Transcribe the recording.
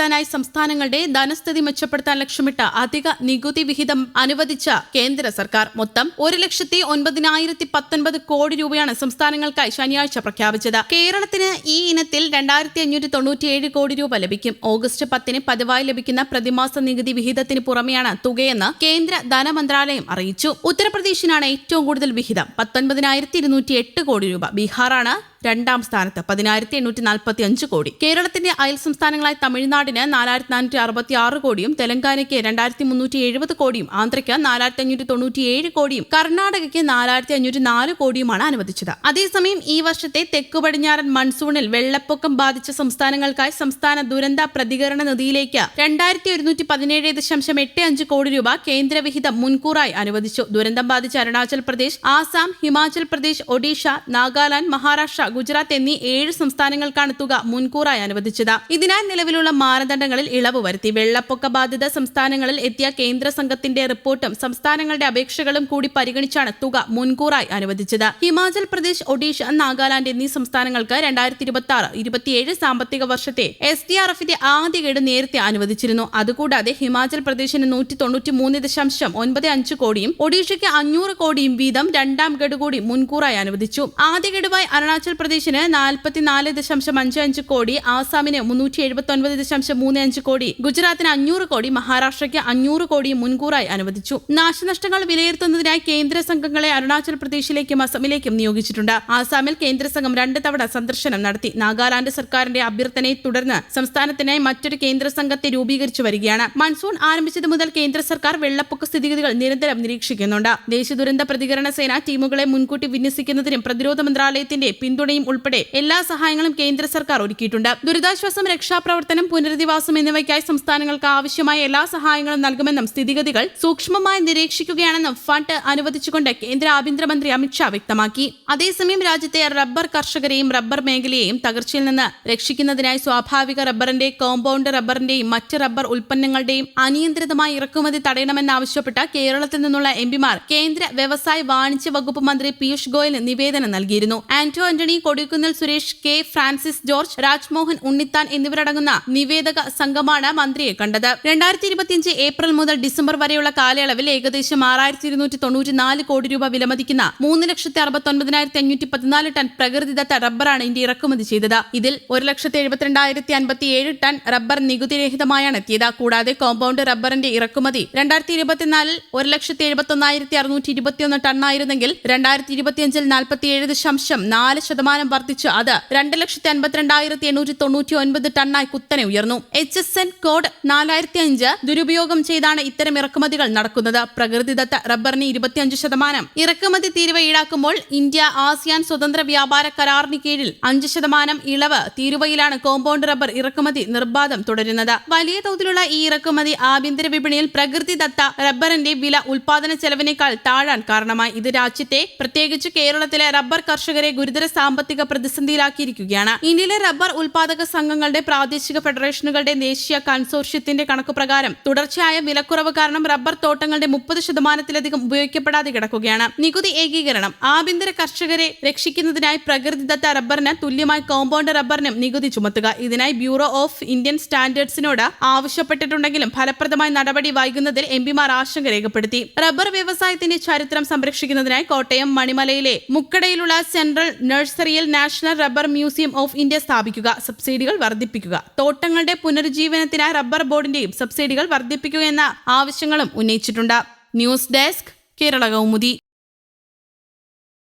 മെച്ചപ്പെടുത്താനായി സംസ്ഥാനങ്ങളുടെ ധനസ്ഥിതി മെച്ചപ്പെടുത്താൻ ലക്ഷ്യമിട്ട് അധിക നികുതി വിഹിതം അനുവദിച്ച കേന്ദ്ര സർക്കാർ മൊത്തം 1,09,019 കോടി രൂപയാണ് സംസ്ഥാനങ്ങൾക്കായി ശനിയാഴ്ച പ്രഖ്യാപിച്ചത്. കേരളത്തിന് ഈ ഇനത്തിൽ 2,597 കോടി രൂപ ലഭിക്കും. ഓഗസ്റ്റ് 10 പതിവായി ലഭിക്കുന്ന പ്രതിമാസ നികുതി വിഹിതത്തിന് പുറമെയാണ് തുകയെന്ന് കേന്ദ്ര ധനമന്ത്രാലയം അറിയിച്ചു. ഉത്തർപ്രദേശിനാണ് ഏറ്റവും കൂടുതൽ വിഹിതം, 19,208 കോടി രൂപ. ബീഹാറാണ് രണ്ടാം സ്ഥാനത്ത്, 10,845 കോടി. കേരളത്തിന്റെ അയൽ സംസ്ഥാനങ്ങളായ തമിഴ്നാടിന് 4,466 കോടിയും തെലങ്കാനയ്ക്ക് 2,370 കോടിയും ആന്ധ്രയ്ക്ക് 4,597 കോടിയും കർണാടകയ്ക്ക് 4,504 കോടിയുമാണ് അനുവദിച്ചത്. അതേസമയം ഈ വർഷത്തെ തെക്കു പടിഞ്ഞാറൻ മൺസൂണിൽ വെള്ളപ്പൊക്കം ബാധിച്ച സംസ്ഥാനങ്ങൾക്കായി സംസ്ഥാന ദുരന്ത പ്രതികരണ നിധിയിലേക്ക് 2,117.85 കോടി രൂപ കേന്ദ്ര വിഹിതം മുൻകൂറായി അനുവദിച്ചു. ദുരന്തം ബാധിച്ച അരുണാചൽ പ്രദേശ്, ആസാം, ഹിമാചൽ പ്രദേശ്, ഒഡീഷ, നാഗാലാൻഡ്, മഹാരാഷ്ട്ര, ഗുജറാത്ത് എന്നീ 7 സംസ്ഥാനങ്ങൾക്കാണ് തുക മുൻകൂറായി അനുവദിച്ചത്. ഇതിനായി നിലവിലുള്ള മാനദണ്ഡങ്ങളിൽ ഇളവ് വരുത്തി. വെള്ളപ്പൊക്ക ബാധിത സംസ്ഥാനങ്ങളിൽ എത്തിയ കേന്ദ്ര സംഘത്തിന്റെ റിപ്പോർട്ടും സംസ്ഥാനങ്ങളുടെ അപേക്ഷകളും കൂടി പരിഗണിച്ചാണ് തുക മുൻകൂറായി അനുവദിച്ചത്. ഹിമാചൽ പ്രദേശ്, ഒഡീഷ, നാഗാലാൻഡ് എന്നീ സംസ്ഥാനങ്ങൾക്ക് 2026-27 സാമ്പത്തിക വർഷത്തെ SDRFന്റെ ആദ്യ ഗഡു നേരത്തെ അനുവദിച്ചിരുന്നു. അതുകൂടാതെ ഹിമാചൽ പ്രദേശിന് 193.95 കോടിയും ഒഡീഷയ്ക്ക് 500 കോടിയും വീതം രണ്ടാം ഗഡു കൂടി മുൻകൂറായി അനുവദിച്ചു. ആദ്യ ഗഡുവായി അരുണാചൽ പ്രദേശിന് 44.55 കോടി, ആസാമിന് 379.35 കോടി, ഗുജറാത്തിന് 500 കോടി, മഹാരാഷ്ട്രയ്ക്ക് 500 കോടിയും മുൻകൂറായി അനുവദിച്ചു. നാശനഷ്ടങ്ങൾ വിലയിരുത്തുന്നതിനായി കേന്ദ്ര സംഘങ്ങളെ അരുണാചൽ പ്രദേശിലേക്കും അസമിലേക്കും നിയോഗിച്ചിട്ടുണ്ട്. ആസാമിൽ കേന്ദ്ര സംഘം 2 തവണ സന്ദർശനം നടത്തി. നാഗാലാൻഡ് സർക്കാരിന്റെ അഭ്യർത്ഥനയെ തുടർന്ന് സംസ്ഥാനത്തിനായി മറ്റൊരു കേന്ദ്ര സംഘത്തെ രൂപീകരിച്ചു വരികയാണ്. മൺസൂൺ ആരംഭിച്ചത് മുതൽ കേന്ദ്ര സർക്കാർ വെള്ളപ്പൊക്ക സ്ഥിതിഗതികൾ നിരന്തരം നിരീക്ഷിക്കുന്നുണ്ട്. ദേശീയ ദുരന്ത പ്രതികരണ സേന ടീമുകളെ മുൻകൂട്ടി വിന്യസിക്കുന്നതിനും പ്രതിരോധ മന്ത്രാലയത്തിന്റെ പിന്തുണയും ഉൾപ്പെടെ എല്ലാ സഹായങ്ങളും കേന്ദ്ര സർക്കാർ ഒരുക്കിയിട്ടുണ്ട്. ദുരിതാശ്വാസം, രക്ഷാപ്രവർത്തനം, പുനരധിവാസം എന്നിവയ്ക്കായി സംസ്ഥാനങ്ങൾക്ക് ആവശ്യമായ എല്ലാ സഹായങ്ങളും നൽകുമെന്നും സ്ഥിതിഗതികൾ സൂക്ഷ്മമായി നിരീക്ഷിക്കുകയാണെന്നും ഫണ്ട് അനുവദിച്ചുകൊണ്ട് കേന്ദ്ര ആഭ്യന്തരമന്ത്രി അമിത്ഷാ വ്യക്തമാക്കി. അതേസമയം രാജ്യത്തെ റബ്ബർ കർഷകരെയും റബ്ബർ മേഖലയെയും തകർച്ചയിൽ നിന്ന് രക്ഷിക്കുന്നതിനായി സ്വാഭാവിക റബ്ബറിന്റെ, കോമ്പൗണ്ട് റബ്ബറിന്റെയും മറ്റ് റബ്ബർ ഉൽപ്പന്നങ്ങളുടെയും അനിയന്ത്രിതമായ ഇറക്കുമതി തടയണമെന്നാവശ്യപ്പെട്ട് കേരളത്തിൽ നിന്നുള്ള എംപിമാർ കേന്ദ്ര വ്യവസായ വാണിജ്യ വകുപ്പ് മന്ത്രി പീയൂഷ് ഗോയലിന് നിവേദനം നൽകിയിരുന്നു. Antony, Kodikunnil Suresh, K Francis George, Rajmohan Unnithan എന്നിവരടങ്ങുന്ന നിവേദക സംഘമാണ് മന്ത്രിയെ കണ്ടത്. 2025 ഏപ്രിൽ മുതൽ ഡിസംബർ വരെയുള്ള കാലയളവിൽ ഏകദേശം 6,294 കോടി രൂപ വിലമതിക്കുന്ന 3,69,514 ടൺ പ്രകൃതിദത്ത റബ്ബറാണ് ഇന്ത്യ ഇറക്കുമതി ചെയ്തത്. ഇതിൽ 1,72,057 ടൺ റബ്ബർ നികുതിരഹിതമായാണ് എത്തിയത്. കൂടാതെ കോമ്പൗണ്ട് റബ്ബറിന്റെ ഇറക്കുമതി 2024 1,71,621 ടണ്ണായിരുന്നെങ്കിൽ 2025 47.4% വർദ്ധിച്ച് അത് 2,52,899 ടണ്ണായി കുത്തനെ ഉയർന്നു. HSN കോഡ് 4005 ദുരുപയോഗം ചെയ്താണ് ഇത്തരം ഇറക്കുമതികൾ നടക്കുന്നത്. പ്രകൃതിദത്ത റബ്ബറിന് 25% ഇറക്കുമതി തീരുവ ഈടാക്കുമ്പോൾ ഇന്ത്യ ആസിയാൻ സ്വതന്ത്ര വ്യാപാര കരാറിന് കീഴിൽ 5% ഇളവ് തീരുവയിലാണ് കോമ്പൗണ്ട് റബ്ബർ ഇറക്കുമതി നിർബാധം തുടരുന്നത്. വലിയ തോതിലുള്ള ഈ ഇറക്കുമതി ആഭ്യന്തര വിപണിയിൽ പ്രകൃതിദത്ത റബ്ബറിന്റെ വില ഉൽപാദന ചെലവിനേക്കാൾ താഴാൻ കാരണമായി. ഇത് രാജ്യത്തെ, പ്രത്യേകിച്ച് കേരളത്തിലെ റബ്ബർ കർഷകരെ ഗുരുതര സാമ്പത്തിക പ്രതിസന്ധിയിലാക്കിയിരിക്കുകയാണ്. ഇന്ത്യയിലെ റബ്ബർ ഉൽപാദക സംഘങ്ങളുടെ പ്രാദേശിക ഫെഡറേഷനുകളുടെ ദേശീയ കൺസോർഷ്യത്തിന്റെ കണക്കുപ്രകാരം തുടർച്ചയായ വിലക്കുറവ് കാരണം റബ്ബർ തോട്ടങ്ങളുടെ 30%-ലധികം ഉപയോഗിക്കപ്പെടാതെ കിടക്കുകയാണ്. നികുതി ഏകീകരണം. ആഭ്യന്തര കർഷകരെ രക്ഷിക്കുന്നതിനായി പ്രകൃതിദത്ത റബ്ബറിന് തുല്യമായി കോമ്പൗണ്ട് റബ്ബറിനും നികുതി ചുമത്തുക. ഇതിനായി ബ്യൂറോ ഓഫ് ഇന്ത്യൻ സ്റ്റാൻഡേർഡ്സിനോട് ആവശ്യപ്പെട്ടിട്ടുണ്ടെങ്കിലും ഫലപ്രദമായ നടപടി വൈകുന്നതിൽ എംപിമാർ ആശങ്ക രേഖപ്പെടുത്തി. റബ്ബർ വ്യവസായത്തിന്റെ ചരിത്രം സംരക്ഷിക്കുന്നതിനായി കോട്ടയം മണിമലയിലെ മുക്കടയിലുള്ള സെൻട്രൽ നഴ്സറിയിൽ national rubber museum of India സ്ഥാപിക്കുക. സബ്സിഡികൾ വർദ്ധിപ്പിക്കുക. തോട്ടങ്ങളുടെ പുനരുജ്ജീവനത്തിനായി റബ്ബർ ബോർഡിന്റെയും സബ്സിഡികൾ വർദ്ധിപ്പിക്കുക എന്ന ആവശ്യങ്ങളും ഉന്നയിച്ചിട്ടുണ്ട്. News desk, Kerala Kaumudi.